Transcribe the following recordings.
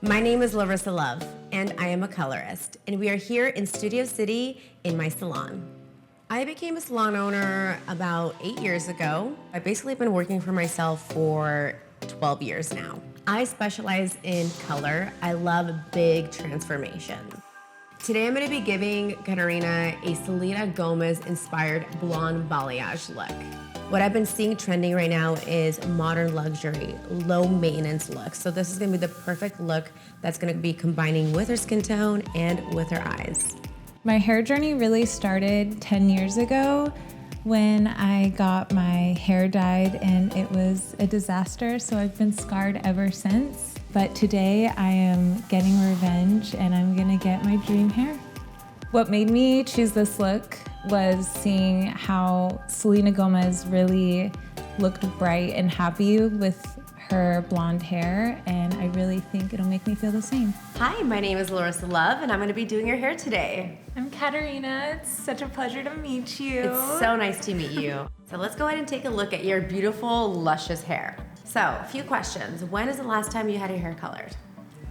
My name is Larisa Love, and I am a colorist, and we are here in Studio City in my salon. I became a salon owner about 8 years ago. I've basically been working for myself for 12 years now. I specialize in color. I love big transformation. Today I'm going to be giving Katarina a Selena Gomez inspired blonde balayage look. What I've been seeing trending right now is modern luxury, low maintenance looks. So this is gonna be the perfect look that's gonna be combining with her skin tone and with her eyes. My hair journey really started 10 years ago when I got my hair dyed and it was a disaster, so I've been scarred ever since. But today I am getting revenge and I'm gonna get my dream hair. What made me choose this look was seeing how Selena Gomez really looked bright and happy with her blonde hair, and I really think it'll make me feel the same. Hi, my name is Larisa Love, and I'm gonna be doing your hair today. I'm Katarina. It's such a pleasure to meet you. It's so nice to meet you. So let's go ahead and take a look at your beautiful, luscious hair. So, a few questions. When is the last time you had your hair colored?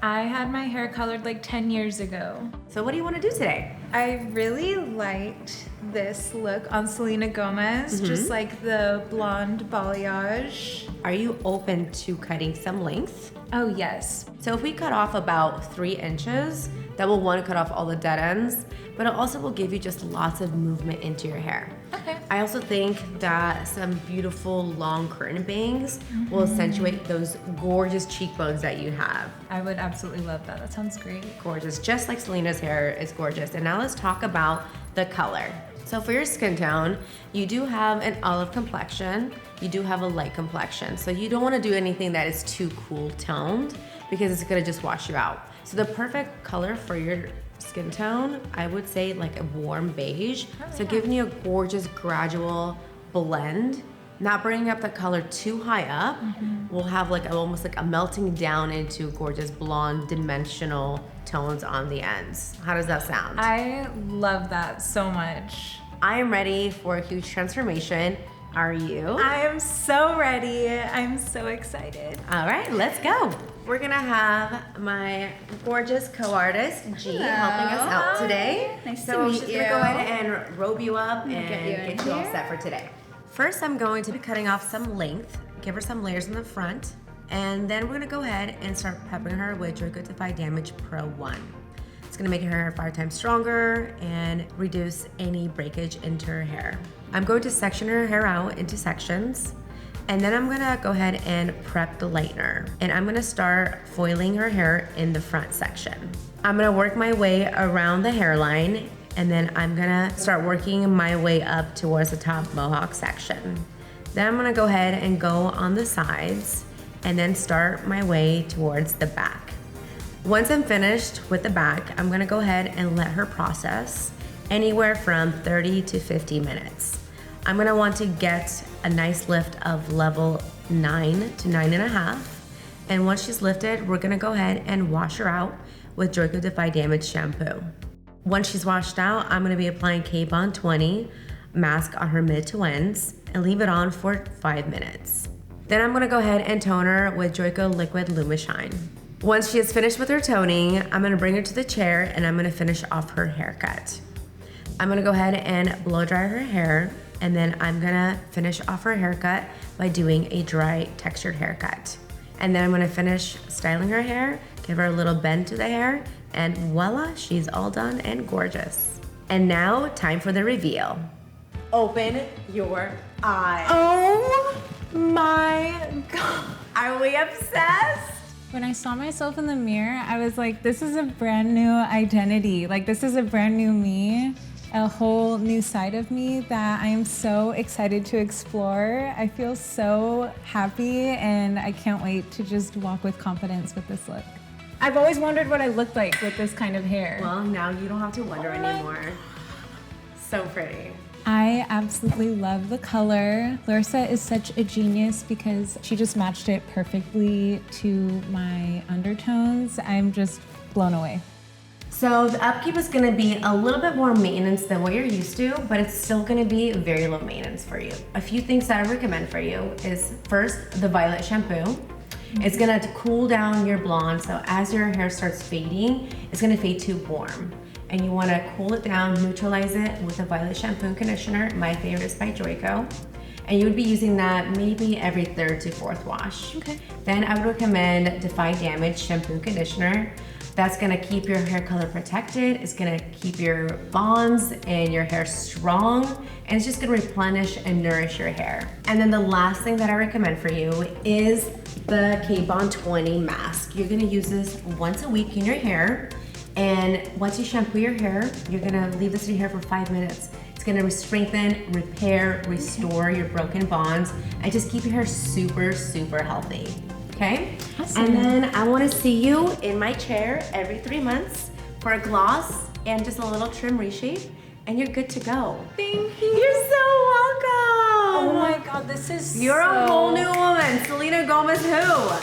I had my hair colored like 10 years ago. So what do you want to do today? I really liked this look on Selena Gomez, just like the blonde balayage. Are you open to cutting some length? Oh yes. So if we cut off about 3 inches, that will cut off all the dead ends, but it also will give you just lots of movement into your hair. Okay. I also think that some beautiful long curtain bangs will accentuate those gorgeous cheekbones that you have. I would absolutely love that. That sounds great. Gorgeous, just like Selena's hair is gorgeous. And now let's talk about the color. So for your skin tone, you do have an olive complexion, you do have a light complexion. So you don't want to do anything that is too cool toned because it's gonna just wash you out. So the perfect color for your skin tone, I would say like a warm beige. So giving you a gorgeous gradual blend, not bringing up the color too high up. We'll have like almost like a melting down into gorgeous blonde dimensional tones on the ends. How does that sound? I love that so much. I am ready for a huge transformation. Are you? I am so ready. I'm so excited. All right, let's go. We're gonna have my gorgeous co-artist, G, helping us out today. Nice so to meet she's you. gonna go ahead and robe you up and get you in all here. set for today. First, I'm going to be cutting off some length, give her some layers in the front, and then we're gonna go ahead and start prepping her with Your Good to Fight Damage Pro 1. It's gonna make her hair 5 times stronger and reduce any breakage into her hair. I'm going to section her hair out into sections, and then I'm gonna go ahead and prep the lightener. And I'm gonna start foiling her hair in the front section. I'm gonna work my way around the hairline, and then I'm gonna start working my way up towards the top mohawk section. Then I'm gonna go ahead and go on the sides, and then start my way towards the back. Once I'm finished with the back, I'm gonna go ahead and let her process anywhere from 30 to 50 minutes. I'm gonna want to get a nice lift of level 9 to 9.5. And once she's lifted, we're gonna go ahead and wash her out with Joy Good to Fight Damage shampoo. Once she's washed out, I'm gonna be applying K-Bond 20 mask on her mid to ends and leave it on for 5 minutes. Then I'm gonna go ahead and tone her with Joico Liquid Lumishine. Once she is finished with her toning, I'm gonna bring her to the chair and I'm gonna finish off her haircut. I'm gonna go ahead and blow dry her hair, and then I'm gonna finish off her haircut by doing a dry textured haircut. And then I'm gonna finish styling her hair, give her a little bend to the hair, and voila, she's all done and gorgeous. And now, time for the reveal. Open your eyes. Oh my God. Are we obsessed? When I saw myself in the mirror, I was like, this is a brand new identity. Like, this is a brand new me, a whole new side of me that I am so excited to explore. I feel so happy and I can't wait to just walk with confidence with this look. I've always wondered what I looked like with this kind of hair. Well, now you don't have to wonder anymore. So pretty. I absolutely love the color. Larisa is such a genius because she just matched it perfectly to my undertones. I'm just blown away. So the upkeep is gonna be a little bit more maintenance than what you're used to, but it's still gonna be very low maintenance for you. A few things that I recommend for you is first, the violet shampoo. It's gonna cool down your blonde, so as your hair starts fading, it's gonna fade too warm. And you wanna cool it down, neutralize it with a Violet shampoo and conditioner. My favorite is by Joico. And you would be using that maybe every 3rd to 4th wash. Okay. Then I would recommend Defy Damage shampoo and conditioner. That's gonna keep your hair color protected. It's gonna keep your bonds and your hair strong. And it's just gonna replenish and nourish your hair. And then the last thing that I recommend for you is the K-Bond 20 mask. You're gonna use this once a week in your hair. And once you shampoo your hair, you're gonna leave this in your hair for 5 minutes. It's gonna strengthen, repair, restore your broken bonds, and just keep your hair super, super healthy. Okay? Awesome. And then I wanna see you in my chair every 3 months for a gloss and just a little trim reshape, and you're good to go. Thank you. You're so welcome. Oh my God, this is You're so... a whole new woman. Selena Gomez who?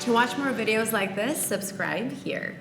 To watch more videos like this, subscribe here.